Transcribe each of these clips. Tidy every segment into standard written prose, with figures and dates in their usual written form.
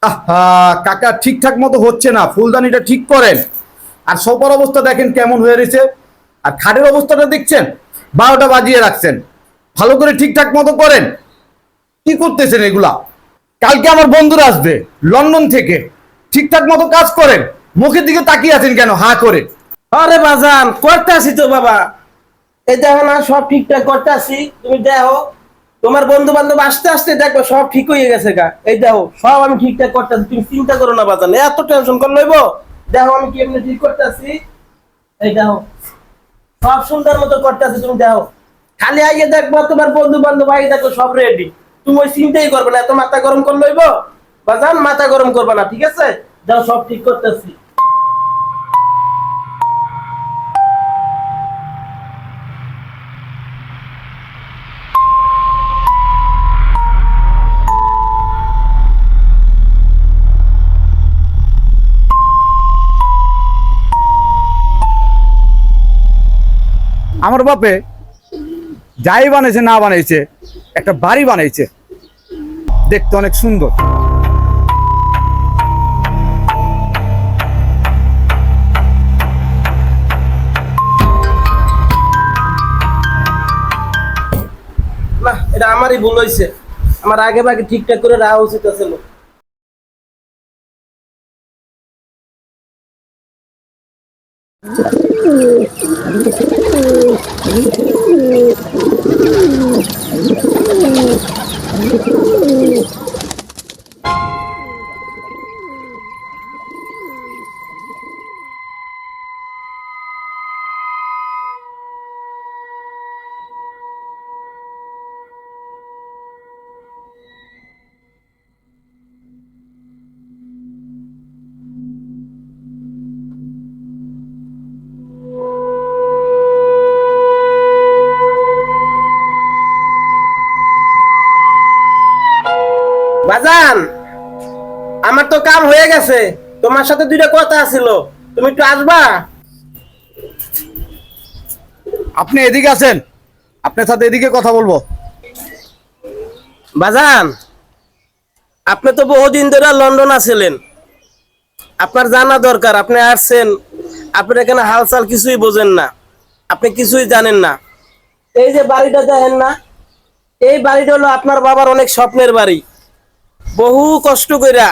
আহা, কাকা ঠিকঠাক মতো হচ্ছে না, ফুলদানিটা ঠিক করেন। আর সোফার অবস্থা দেখেন কেমন হয়ে রয়েছে, আর খাটের অবস্থাটা দেখছেন, 12টা বাজিয়ে রাখছেন। ভালো করে ঠিকঠাক মতো করেন। কি করতেছেন এগুলা? কালকে আমার বন্ধুরা আসবে লন্ডন থেকে, ঠিকঠাক মতো কাজ করেন। মুখের দিকে তাকিয়ে আছেন কেন হা করে? আরে বাজান করতে আসি তো বাবা, এই দেখো না সব ঠিকঠাক করতে আসি। তুমি দেখো তোমার বন্ধু বান্ধব আসতে আসতে দেখো সব ঠিক হয়ে গেছে গা। এই দেখো সব আমি ঠিকঠাক করতে আসি, তুমি চিন্তা করো না বাজান, এত টেনশন করে লইবো। দেখো আমি কি এমনি ঠিক করতে আসি। এই দেখো সব সুন্দর মতো করতে আসি, তুমি দেখো। খালি আগে দেখবো তোমার বন্ধু বান্ধব আগে দেখো সব রেডি। তুমি ওই চিন্তাই করবে না, এত মাথা গরম করে লইবো বাজান, মাথা গরম করবে না, ঠিক আছে? যাও সব ঠিক করতেছি। আমার বাপে যাই বানাইছে না বানাইছে, একটা বাড়ি বানাইছে, দেখতে অনেক সুন্দর। না এটা আমারই ভুল হয়েছে, আমার আগে ভাগে ঠিকঠাক করে রাখা উচিত ছিল। বাজান আমার তো কাম হয়ে গেছে, তোমার সাথে দুইটা কথা ছিল, তুমি একটু আসবা? আপনি এদিকে আছেন, আপনার সাথে এদিকে কথা বলবো। বাজান আপনি তো বহুদিন ধরে লন্ডন আছিলেন, আপনার জানা দরকার। আপনি আসছেন, আপনার এখানে হালচাল কিছুই বোঝেন না, আপনি কিছুই জানেন না। এই যে বাড়িটা দেখেন না, এই বাড়িটা হলো আপনার বাবার অনেক স্বপ্নের বাড়ি। বহু কষ্ট কইরা,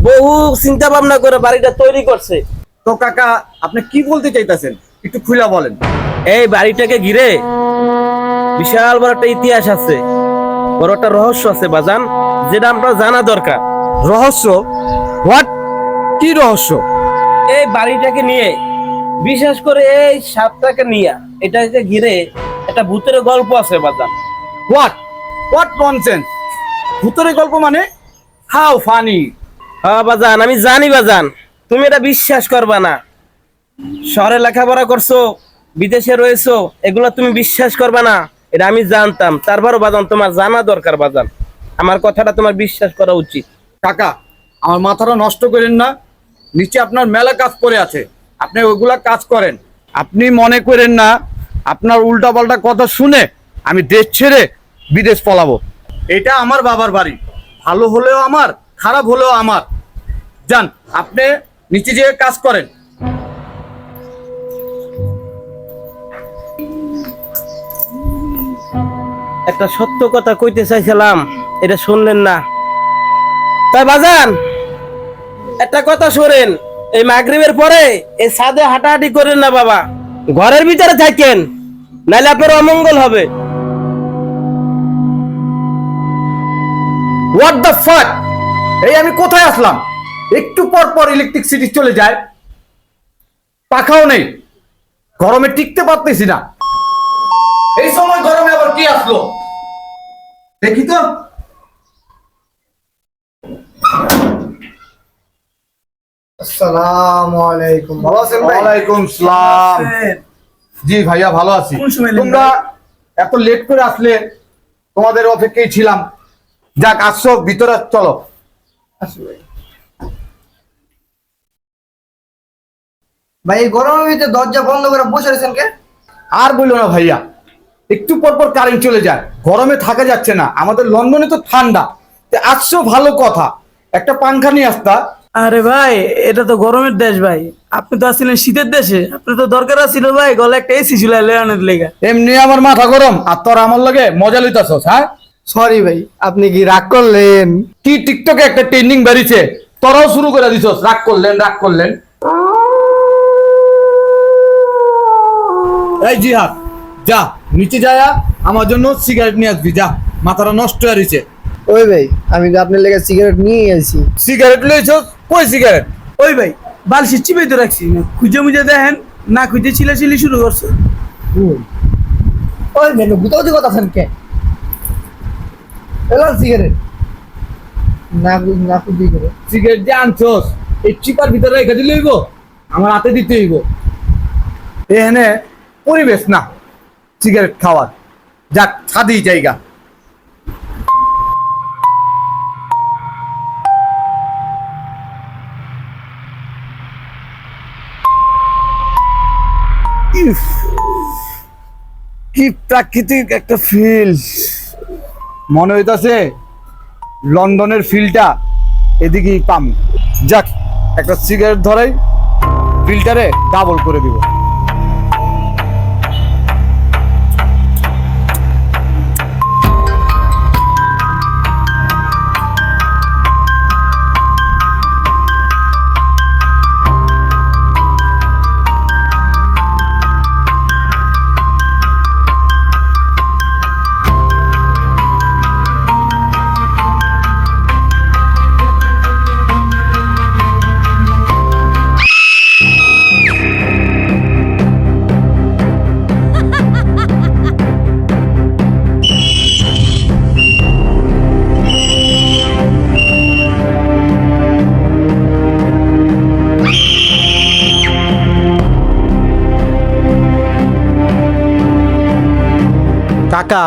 বহু চিন্তা ভাবনা করে বাড়িটা তৈরি করছে। তো কাকা, আপনি কি বলতে চাইতেছেন একটু খুলে বলেন। এই বাড়িটাকে ঘিরে বিশাল বড় একটা ইতিহাস আছে, বড় একটা রহস্য আছে বাজান, যেটা আপনার জানা দরকার। রহস্য? হোয়াট? কি রহস্য? এই বাড়িটাকে নিয়ে, বিশেষ করে এই সাপটাকে নিয়ে, এটাকে ঘিরে একটা ভূতের গল্প আছে বাজান। What what nonsense! ভূতের গল্প মানে? How funny! হ্যাঁ বাজান আমি জানি বাজান, তুমি এটা বিশ্বাস করবা না। শহরে লেখাপড়া করছো, বিদেশে রয়েছো, এগুলো তুমি বিশ্বাস করবা না, এটা আমি জানতাম। তারপরও বাজান তোমার জানা দরকার বাজান, আমার কথাটা তোমার বিশ্বাস করা উচিত। কাকা, আমার মাথাটা নষ্ট করেন না। নিচে আপনার মেলা কাজ পড়ে আছে, আপনি ওইগুলা কাজ করেন। আপনি মনে করেন না আপনার উল্টাপাল্টা কথা শুনে আমি দেশ ছেড়ে বিদেশ পলাবো। এটা আমার বাবার বাড়ি, ভালো হলেও আমার, খারাপ হলেও আমার। যান, আপনি নিচে যেয়ে কাজ করেন। একটা সত্য কথা কইতে চাইছিলাম, এটা শুনলেন না। তাই বাজান একটা কথা শোনেন, এই মাগরিবের পরে এই ছাদে হাঁটাহাঁটি করেন না বাবা, ঘরের ভিতরে থাকেন, নাহলে আপনার অমঙ্গল হবে। What the fuck! এই আমি কোথায় আসলাম? একটু পর পর ইলেকট্রিসিটি চলে যায়, পাখাও নেই, গরমে টিকতে পারতেছি না। এই সময় গরমে আবার কি আসলো দেখি তো। আসসালামু আলাইকুম, ভালো আছেন ভাই? ওয়ালাইকুম সালাম। জি ভাইয়া ভালো আছি। তোমরা এত লেট করে আসলে, তোমাদের অপেক্ষায় ছিলাম। যাক, আসছো, ভিতরে চলো। ভাই এই গরমের ভিতরে দরজা বন্ধ করে বসে রয়েছেন কে? আর বললো না ভাইয়া, একটু পর পর কারেন্ট চলে যায়, গরমে থাকা যাচ্ছে না। আমাদের লন্ডনে তো ঠান্ডা। আসছো ভালো কথা, একটা পাংখা নিয়ে আসতা। আরে ভাই, এটা তো গরমের দেশ ভাই, আপনি তো আসছিলেন শীতের দেশে, আপনি তো দরকার ছিল ভাই গলে একটা এসি ছিল লেয়ানের লেগা। এমনি আমার মাথা গরম আর তোর আমার লগে মজা লইতাছস, হ্যাঁ? সরি ভাই, আপনি কি রাগ করলেন? কি টিকটকে একটা ট্রেন্ডিং বেরিয়েছে, তোরাও শুরু করে দিছস রাগ করলেন রাগ করলেন। এই জিহাদ, যা নিচে যায়া আমার জন্য সিগারেট নিয়ে আসবি, যা, মাথাটা নষ্ট হয়ে রয়েছে। ওই ভাই, আমি তো আপনার লেগে সিগারেট নিয়ে গেছি। সিগারেট লইছস? কই সিগারেট? ওই ভাই, বালসি চিপে তো রাখছি, খুঁজে মুজে দেখেন না, খুঁজে চিলাচিলি শুরু করছে। ওই ভাই, গুতাগুতি কথা আছেন কে? এলাম সিগারেট না না খুঁজি করে। সিগারেট যে আনছস এই চিপার ভিতরে রেখে দিলে হইব? আমার হাতে দিতে হইব। এখানে পরিবেশ না সিগারেট খাওয়ার, যাক ছাদি জায়গা। ইফ, কি প্রাকৃতিক একটা ফিল, মনে হইতাছে লন্ডনের ফিলটা এদিকেই পাম। যাক, একটা সিগারেট ধরাই ফিল্টারে ডাবল করে দিব। কাকা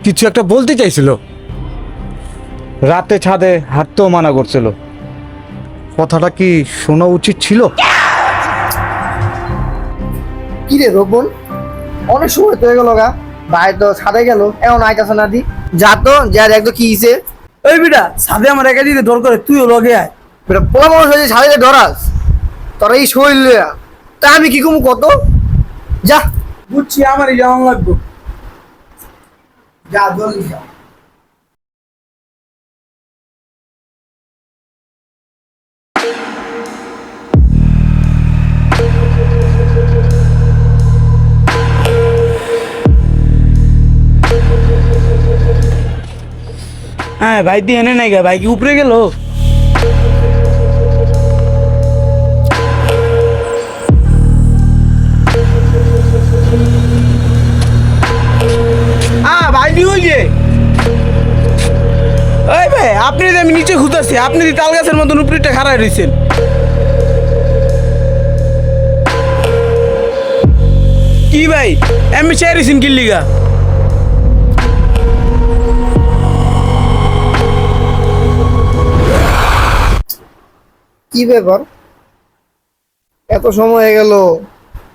কিছু একটা বলতে চাইছিল, রাতে ছাদে হাঁটতেও মানা করছিল, কথাটা কি শোনা উচিত ছিল? কি রে রোপন, অনেক সময় তো হয়ে গেল গা, ভাই তো ছাদে গেল, এখন আইতাছে না দি। যা তো, যা দেখ তো কি হইছে। ওই বিটা সাথে আমার একা দিতে ডর করে, তুইও লগে আয়। বেটা পোলা মানুষ হয়েছে, ছাদে ধরাস তোরা এই শরীর তা আমি কি কমু কত? যা বুঝছি, আমারই যেমন লাগবে। যা জলদি যা। হ্যাঁ ভাই, দিয়ে এনে নাই গা, ভাই কি উপরে গেল? ভাই দি ওই যে, ওই ভাই আপনি যে, আমি নিচে খুঁজতেছি, আপনি দি তাল গাছের মতন উপরেটা খাড়াই রয়েছেন। কি ভাই এমনি চেয়ে রয়েছেন কিল্লিগা? কি ব্যাপার, এত সময় হয়ে গেল,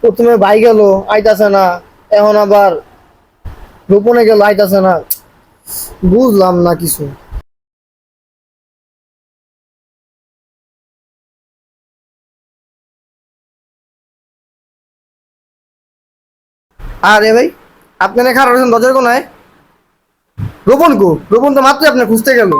প্রথমে ভাই গেল আইতাছে না, এখন আবার রোপণে গেল আইতাছে না, বুঝলাম না কিছু। আরে ভাই, আপনারা খারাপ রয়েছেন দরজার কোনায়, রোপণ কো? রোপণ তো মাত্রই আপনার খুঁজতে গেল।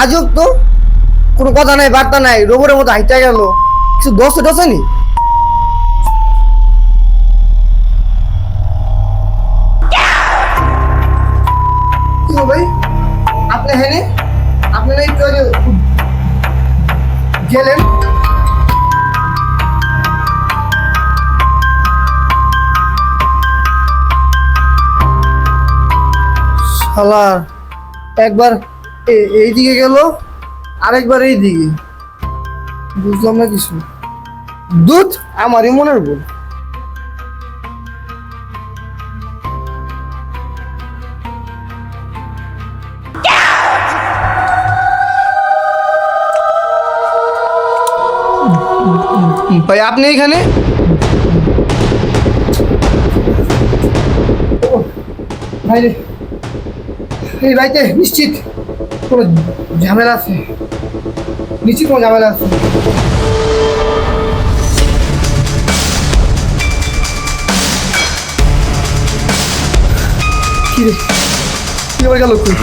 আজব তো, কোনো কথা নাই বার্তা নাই, রোবটের মতো হাইটা গেল, কিছু দোষে দোষেনি। কি গো ভাই, আপনি হেনে আপনারা একটু আগে গেলেন, শালা একবার এইদিকে গেল, আরেকবার এইদিকে, বুঝলাম না কিছু। দুধ আমারই মনের ভুল। ভাই আপনি এখানে? ভাই রে, এই বাড়িতে নিশ্চিত কোনো ঝামেলা আছে, নিশ্চিত কোনো ঝামেলা আছে। কি রে, কি হয়ে গেল? কই